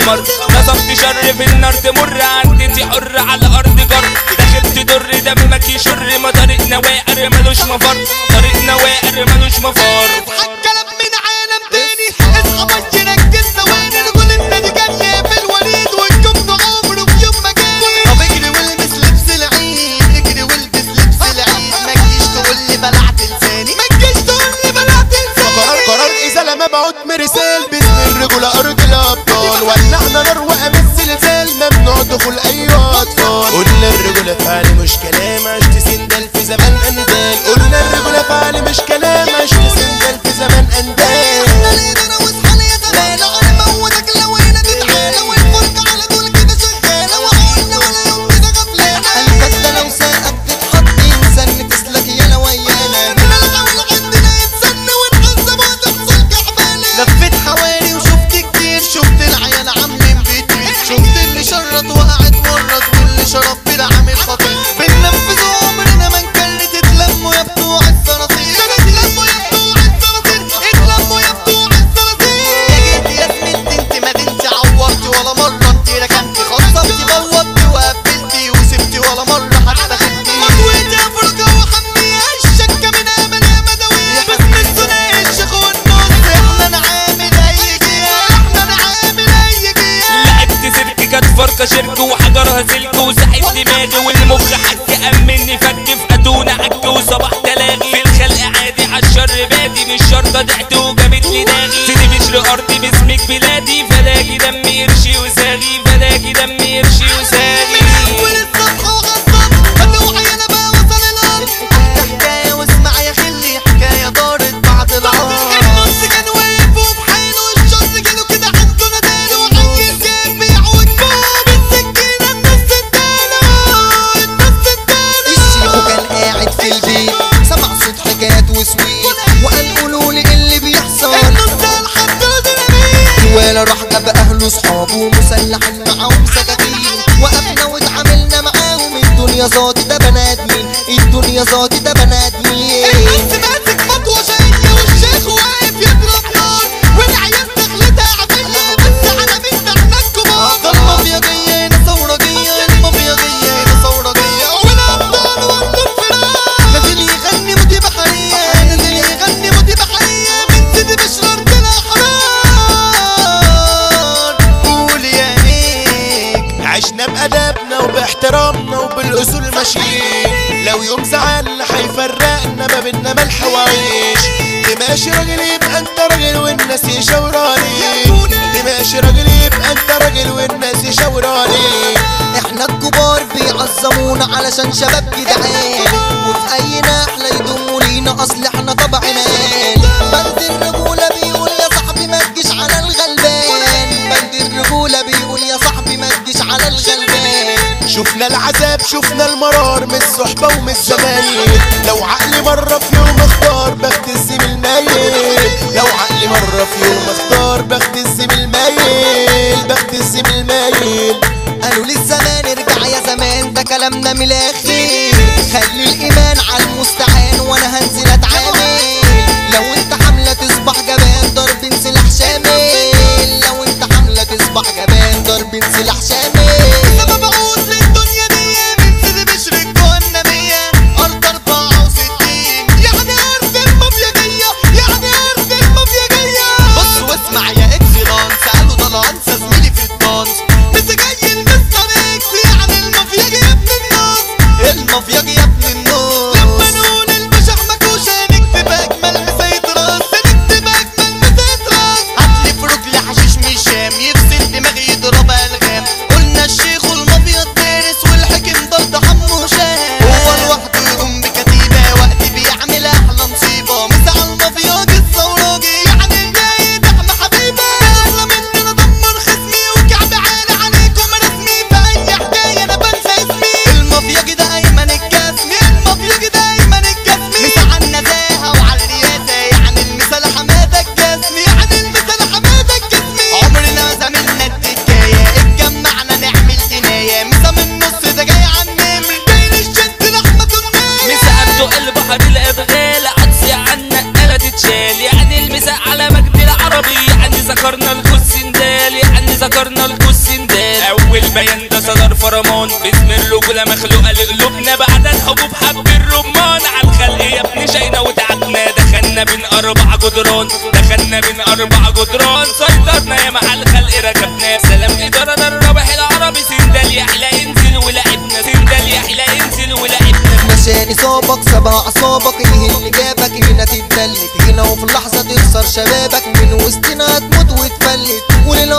ممر. نصبت شر في النار تمر، عدتي حر على ارض جر. داخل تضر دمك يشر، ما طريقنا واقر ملوش مفر، طريقنا واقر ملوش مفر. كلام من عالم تاني، اصحى بس ركز ثواني. رجول النادي جاية في الوليد، والجبن عمره في يوم ما جالي. طب اجري والبس لبس العيد، اجري والبس لبس العيد. ما تجيش تقول لي بلعت لساني، ما تجيش تقول لي بلعت لساني. قرار إذا لما بعد مرسال باسم الرجولة أرض الأبطال. ولعنا نار وقام الزلزال، ممنوع دخول أي أطفال. قلنا الرجولة فعل مش كلام، عشت سندال في زمان أندال. قلنا الرجولة فعل مش كلام، عشت سندال في زمان أندال. احنا لينا واصحى لي يا زمالة، انا موتك لو هنا تتعالى. والفرقة على طول كده شغالة، وقلنا ولا يوم كده غفلانة. الكسة لو ساقك تتحط انسان تسلك يالا ويانا. هنا الحول عندنا يتسن، ونحزم وتحصل كعبانة. لفيت حوالي وشفت كتير، شفت العيال عاملين بيطير. شفت اللي شرط وقعد ورط، واللي شرب بلا عامل خطير. بننفذوا عمرنا ما نكرر، تتلموا يا بتوع الصراصير. تتلموا يا بتوع الصراصير، اتلموا يا بتوع الصراصير. يا جيتي يا زميلتي انت ما دنتي عورتي ولا مرة، انت ركنتي خصبتي بوظتي وقفلتي وسبتي ولا مرة حتى خدتي. مطويتي يا فرقة وحمية، الشكة من امل يا مدوية. باسم الثنائي الشيخ والنص، احنا نعامل اي جيال، احنا نعامل اي جيال. لعبت سيرك كانت فرقة شرك، وحجرها سلك وسحب دماغي. والمخ حك أمني فك في أدونة عك، وصباح تلاغي. في الخلق عادي عالشر بادي، مش شرطة ضحت وجابت لي داغي. سيدي مش أرضي باسمك بلادي، فلاقي دمي قرشي وساغي، فلاقي دمي قرشي وساغي. والصبح وعالصبح هتوعي انا بقى وصل الارض. احكي حكاية واسمع يا خلي، حكاية دارت بعد العار. النص كان واقف وبحاله، الشر جاله كده عنده نداله. وعجز جاب بيع وجباب، السكينة النص اداله، النص اداله. الشيخ كان قاعد في البيت، سمع صوت حكايات وسويت، وقال قولولي ايه اللي بيحصل. النص الحدود رميت، ولا راح جاب اهله صحابه مسلحين معاهم سكاكين. وقفنا واتعاملنا معاهم، الدنيا ذاتي ده بني ادمين، الدنيا ذاتي ده بني ادمين. النص ماسك خطوه شقيه، والشيخ واقف يضرب نار. والعيال دخلتها عافيه، بس على بنت احنا الكبار. ده المافيا جايه هنا ثورجيه، المافيا جايه هنا ثورجيه. والابطال وقت الفراق، نازل يغني موتي بحريه، نازل يغني موتي بحريه. من سيدي بشرار طلع حرار. قول يا نيك عشنا بأدبنا وباحترامنا وبالأصول ماشيين. لو يوم زعلنا هيفرقنا، ما بينا ملح وعيش. تماشي راجل يبقى انت راجل والناس يشاوروا عليك. تماشي راجل يبقى انت راجل والناس يشاوروا عليك. احنا الكبار بيعظمونا علشان شباب جدعان، وفي اي نحلة يضموا لينا، اصل احنا طبع مال. بند الرجولة بيقول يا صاحبي ما تجيش على الغلبان. بند الرجولة بيقول يا صاحبي ما تجيش على الغلبان. شفنا العذاب شفنا المرار، من الصحبة ومن الزمايل. لو عقلي مرة في يوم اختار بخت الزميل مايل. لو عقلي مرة في يوم اختار بخت الزميل مايل، بخت الزميل مايل. قالوا لي الزمان ارجع يا زمان، ده كلامنا من الاخر. خلي الايمان على المستعان، وانا هنزل اتعامل. لو انت حملة تصبح جبان، ضرب سلاح شامل. لو انت حملة تصبح جبان، ضرب سلاح شامل. سبب اعود للدنيا دي، من سيدي بشرك جهنمية. ارض 64 يعني ارض المافيا جاية، يعني ارض المافيا جاية. بص واسمع يا اكسلانس، قالوا ده العنس زميلي في الدانس. بس جاي المستر اكس، يعني المافيا جاية ابن الناس. المافيا جاية ابن الناس. لما نقول البشع مكوشة، نكتب اجمل مسايد راس، نكتب اجمل مسايد راس. هاتلي في رجلي حشيش من الشام، يفصل دماغي يضرب الغام. قلنا الشيخ والمافيا الدارس، والحكم ضد حمو شام. هو لوحده يقوم بكتيبة، وقت بيعمل احلى مصيبة. مسا المافيا جه الثوراجي، يعني جاي دعم حبيبة. اغلى مننا دمر خصمي، وكعب عالي عليكم رسمي. في اي حكاية انا بنسى اسمي. المافيا كده ايمن الجسمي، المافيا كده ايمن الجسمي. مسا على النزاهة وعلى الرياسة، يعني المثال حمادة الجسمي، يعني المثال حمادة الجسمي. عمرنا ما زميلنا التكاية، اتجمعنا نعمل جناية. مسا من النص ده جاي عن نمر، بين الشد لحمة النار. مسا عبدو البحر الادغال، عكسي عنا آلة تتشال. يعني المسا على مجد العربي، يعني ذكرنا الكوس سندال، يعني ذكرنا سندال. اول بيان ده صدر فرمان باسم الرجولة مخلوقة لقلوبنا بعد الحبوب حب الرمان. عالخلق يا ابني شينا وتعبنا دخلنا بين 4 جدران دخلنا بين 4 جدران سيطرنا يا مع الخلق ركبنا. سلام إدارة الرابح العربي سندال يحلى ينزل ولعبنا سندال يحلى ينزل ولعبنا. مشاني صابك سبع اصابك ايه اللي جابك هنا تتدلت هنا وفي اللحظة تخسر شبابك من وسطنا هتموت وتفلت ولنا